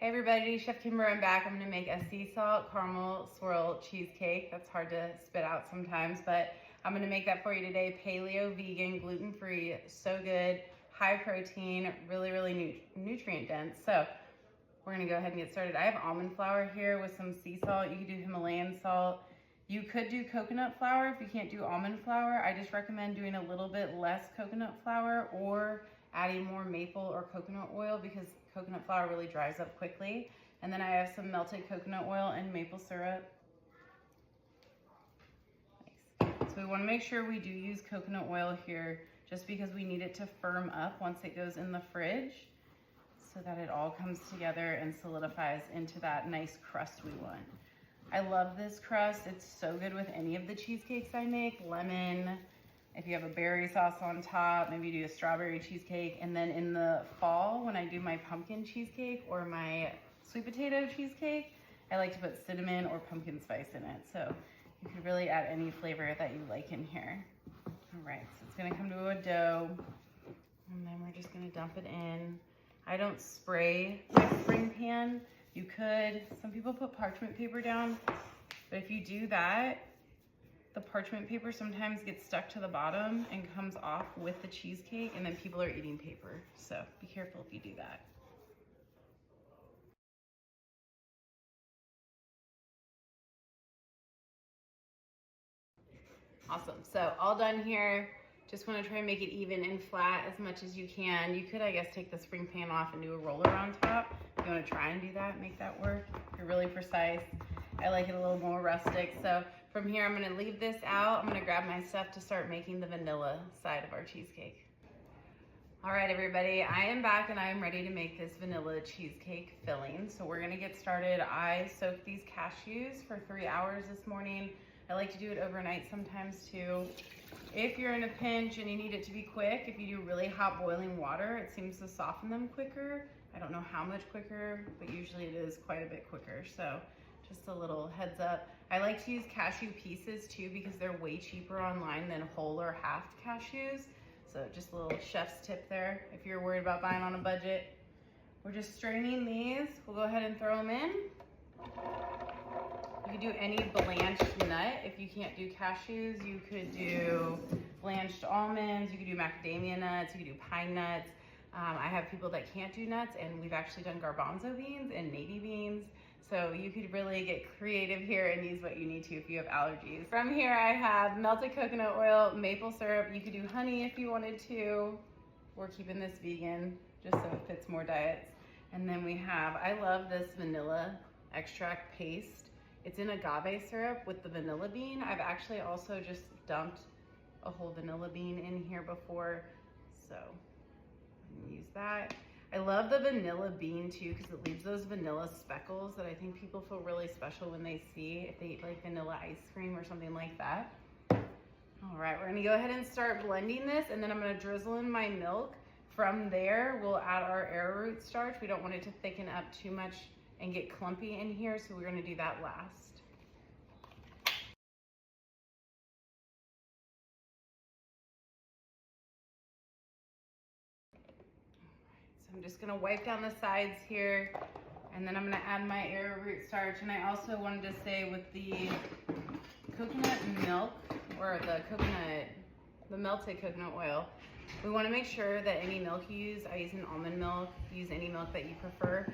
Hey everybody, Chef Kimber, I'm back. I'm gonna make a sea salt caramel swirl cheesecake. That's hard to spit out sometimes, but I'm gonna make that for you today. Paleo, vegan, gluten-free, so good, high protein, really nutrient dense. So we're gonna go ahead and get started. I have almond flour here with some sea salt. You could do Himalayan salt. You could do coconut flour if you can't do almond flour. I just recommend doing a little bit less coconut flour or adding more maple or coconut oil because coconut flour really dries up quickly. And then I have some melted coconut oil and maple syrup. Nice. So we want to make sure we do use coconut oil here just because we need it to firm up once it goes in the fridge so that it all comes together and solidifies into that nice crust we want. I love this crust. It's so good with any of the cheesecakes I make. Lemon, if you have a berry sauce on top, maybe you do a strawberry cheesecake. And then in the fall, when I do my pumpkin cheesecake or my sweet potato cheesecake, I like to put cinnamon or pumpkin spice in it. So you could really add any flavor that you like in here. All right, so it's gonna come to a dough. And then we're just gonna dump it in. I don't spray my spring pan. You could, some people put parchment paper down, but if you do that, the parchment paper sometimes gets stuck to the bottom and comes off with the cheesecake, and then people are eating paper. So be careful if you do that. Awesome, so all done here. Just wanna try and make it even and flat as much as you can. You could, I guess, take the spring pan off and do a roller on top. If you wanna try and do that, make that work. If you're really precise. I like it a little more rustic. So from here, I'm gonna leave this out. I'm gonna grab my stuff to start making the vanilla side of our cheesecake. All right, everybody, I am back and I am ready to make this vanilla cheesecake filling. So we're gonna get started. I soaked these cashews for 3 hours this morning. I like to do it overnight sometimes too. If you're in a pinch and you need it to be quick, if you do really hot boiling water, it seems to soften them quicker. I don't know how much quicker, but usually it is quite a bit quicker. So just a little heads up. I like to use cashew pieces too because they're way cheaper online than whole or halved cashews. So just a little chef's tip there if you're worried about buying on a budget. We're just straining these. We'll go ahead and throw them in. You could do any blanched nut. If you can't do cashews, you could do blanched almonds, you could do macadamia nuts, you could do pine nuts. I have people that can't do nuts, and we've actually done garbanzo beans and navy beans. So you could really get creative here and use what you need to if you have allergies. From here, I have melted coconut oil, maple syrup. You could do honey if you wanted to. We're keeping this vegan just so it fits more diets. And then we have, I love this vanilla extract paste. It's in agave syrup with the vanilla bean. I've actually also just dumped a whole vanilla bean in here before, so I'm gonna use that. I love the vanilla bean too because it leaves those vanilla speckles that I think people feel really special when they see if they eat like vanilla ice cream or something like that. All right, we're gonna go ahead and start blending this, and then I'm gonna drizzle in my milk. From there, we'll add our arrowroot starch. We don't want it to thicken up too much and get clumpy in here, so we're gonna do that last. So I'm just gonna wipe down the sides here, and then I'm gonna add my arrowroot starch. And I also wanted to say with the coconut milk, or the melted coconut oil, we wanna make sure that any milk you use, I use an almond milk, use any milk that you prefer.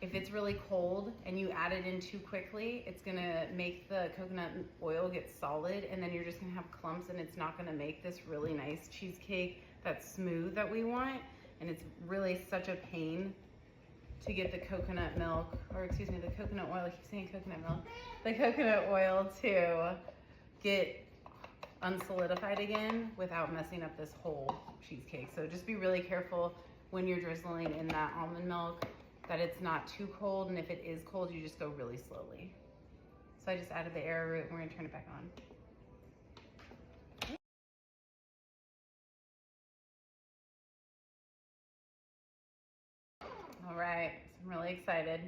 If it's really cold and you add it in too quickly, it's gonna make the coconut oil get solid, and then you're just gonna have clumps, and it's not gonna make this really nice cheesecake that's smooth that we want. And it's really such a pain to get the coconut milk, or excuse me, the coconut oil, I keep saying coconut milk, the coconut oil to get unsolidified again without messing up this whole cheesecake. So just be really careful when you're drizzling in that almond milk that it's not too cold, and if it is cold, you just go really slowly. So I just added the arrowroot, and we're gonna turn it back on. All right, so I'm really excited.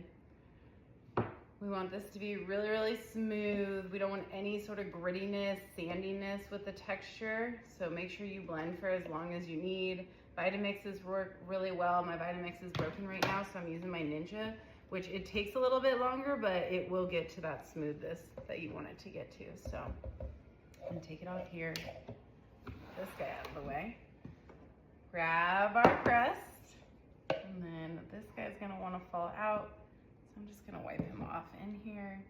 We want this to be really smooth. We don't want any sort of grittiness, sandiness with the texture. So make sure you blend for as long as you need. Vitamixes work really well. My Vitamix is broken right now, so I'm using my Ninja. which it takes a little bit longer, but it will get to that smoothness that you want it to get to. So I'm gonna take it off here, this guy out of the way. Grab our crust, and then this guy's gonna wanna fall out. So I'm just gonna wipe him off in here.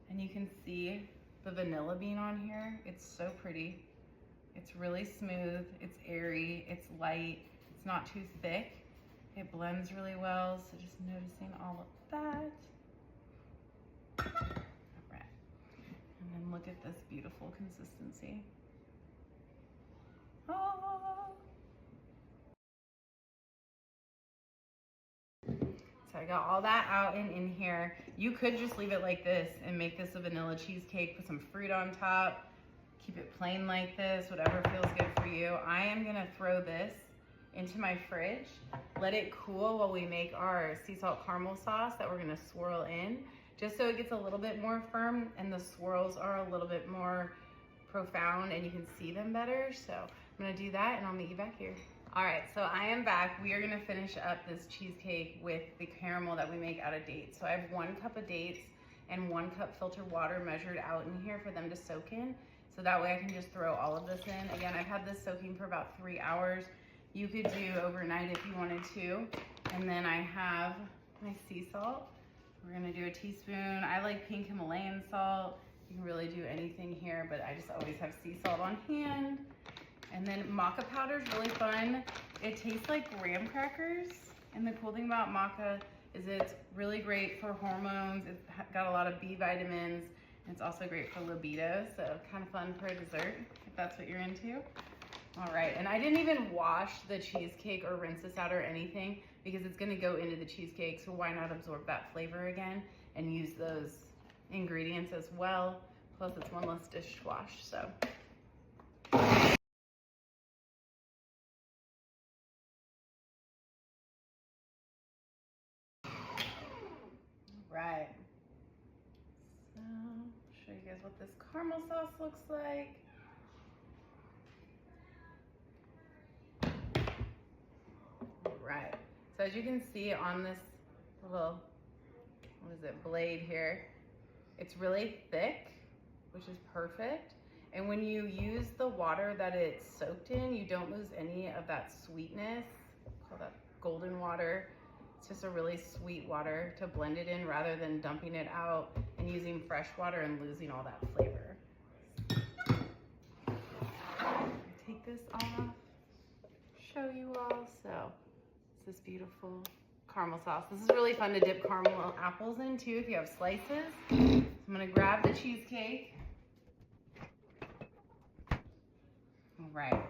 And you can see the vanilla bean on here. It's so pretty. It's really smooth, it's airy, it's light, it's not too thick. It blends really well, so just noticing all of that. All right, and then look at this beautiful consistency. Oh. So I got all that out and in here. You could just leave it like this and make this a vanilla cheesecake, put some fruit on top, keep it plain like this, whatever feels good for you. I am gonna throw this into my fridge, let it cool while we make our sea salt caramel sauce that we're gonna swirl in, just so it gets a little bit more firm and the swirls are a little bit more profound and you can see them better. So I'm gonna do that and I'll meet you back here. All right, so I am back. We are gonna finish up this cheesecake with the caramel that we make out of dates. So I have 1 cup of dates and 1 cup filtered water measured out in here for them to soak in. So that way I can just throw all of this in. Again, I've had this soaking for about 3 hours. You could do overnight if you wanted to. And then I have my sea salt. We're gonna do a teaspoon. I like pink Himalayan salt. You can really do anything here, but I just always have sea salt on hand. And then maca powder is really fun. It tastes like graham crackers. And the cool thing about maca is it's really great for hormones. It's got a lot of B vitamins. It's also great for libido, so kind of fun for a dessert, if that's what you're into. All right, and I didn't even wash the cheesecake or rinse this out or anything because it's gonna go into the cheesecake, so why not absorb that flavor again and use those ingredients as well. Plus it's one less dish to wash, so. Right. So, I'll show you guys what this caramel sauce looks like. Right. So as you can see on this little, what is it, blade here, it's really thick, which is perfect. And when you use the water that it's soaked in, you don't lose any of that sweetness. Call that golden water. It's just a really sweet water to blend it in rather than dumping it out and using fresh water and losing all that flavor. Take this off, show you all. So it's this beautiful caramel sauce. This is really fun to dip caramel apples in too if you have slices. So I'm gonna grab the cheesecake. All right,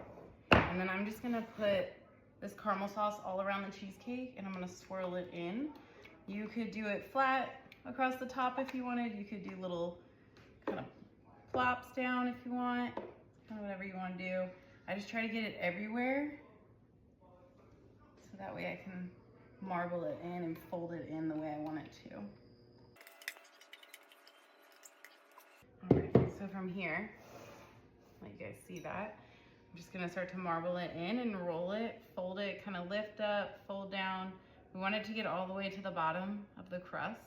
and then I'm just gonna put this caramel sauce all around the cheesecake and I'm gonna swirl it in. You could do it flat across the top if you wanted. You could do little kind of plops down if you want, kind of whatever you wanna do. I just try to get it everywhere so that way I can marble it in and fold it in the way I want it to. All right, so from here, let you guys see that. I'm just gonna start to marble it in and roll it, fold it, kind of lift up, fold down. We want it to get all the way to the bottom of the crust.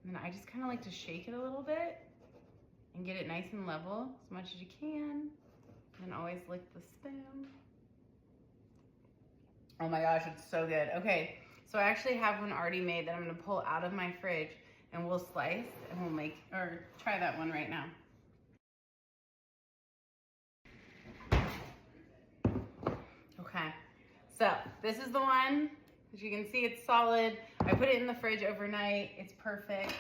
And I just kind of like to shake it a little bit and get it nice and level as much as you can. And always lick the stem. Oh my gosh, it's so good. Okay, so I actually have one already made that I'm gonna pull out of my fridge and we'll slice and we'll make, or try that one right now. Okay, so this is the one. As you can see, it's solid. I put it in the fridge overnight. It's perfect.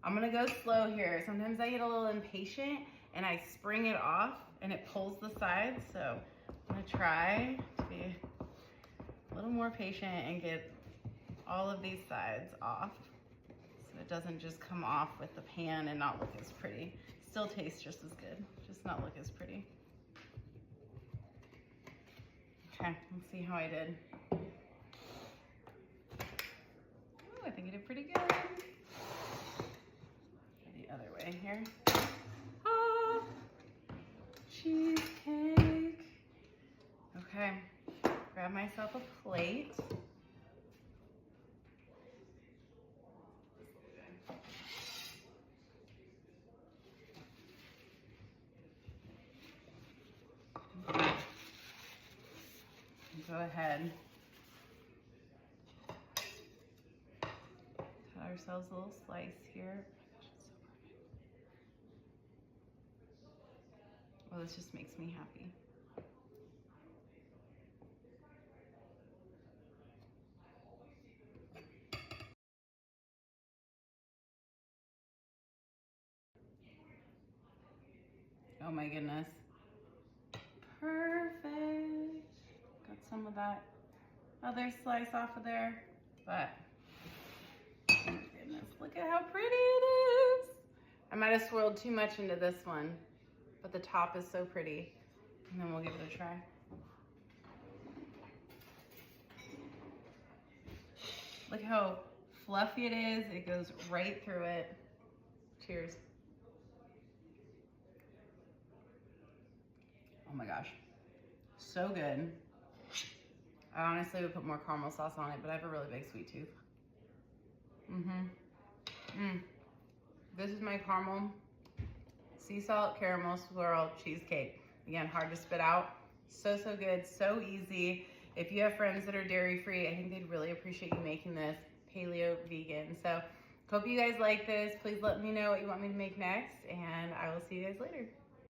I'm gonna go slow here. Sometimes I get a little impatient and I spring it off and it pulls the sides. So I'm gonna try to be a little more patient and get all of these sides off so it doesn't just come off with the pan and not look as pretty. Still tastes just as good, just not look as pretty. Okay, let's see how I did. Ooh, I think I did pretty good. The other way here. Ah, cheesecake. Okay, grab myself a plate. Go ahead. Cut ourselves a little slice here. Well, this just makes me happy. Oh my goodness. Perfect. Got some of that other slice off of there, but oh my goodness, look at how pretty it is. I might have swirled too much into this one, but the top is so pretty. And then we'll give it a try. Look how fluffy it is. It goes right through it. Cheers. Oh my gosh, so good. I honestly would put more caramel sauce on it, but I have a really big sweet tooth. This is my caramel, sea salt, caramel, swirl cheesecake. Again, hard to spit out. So, so good, so easy. If you have friends that are dairy-free, I think they'd really appreciate you making this paleo vegan. So, hope you guys like this. Please let me know what you want me to make next, and I will see you guys later.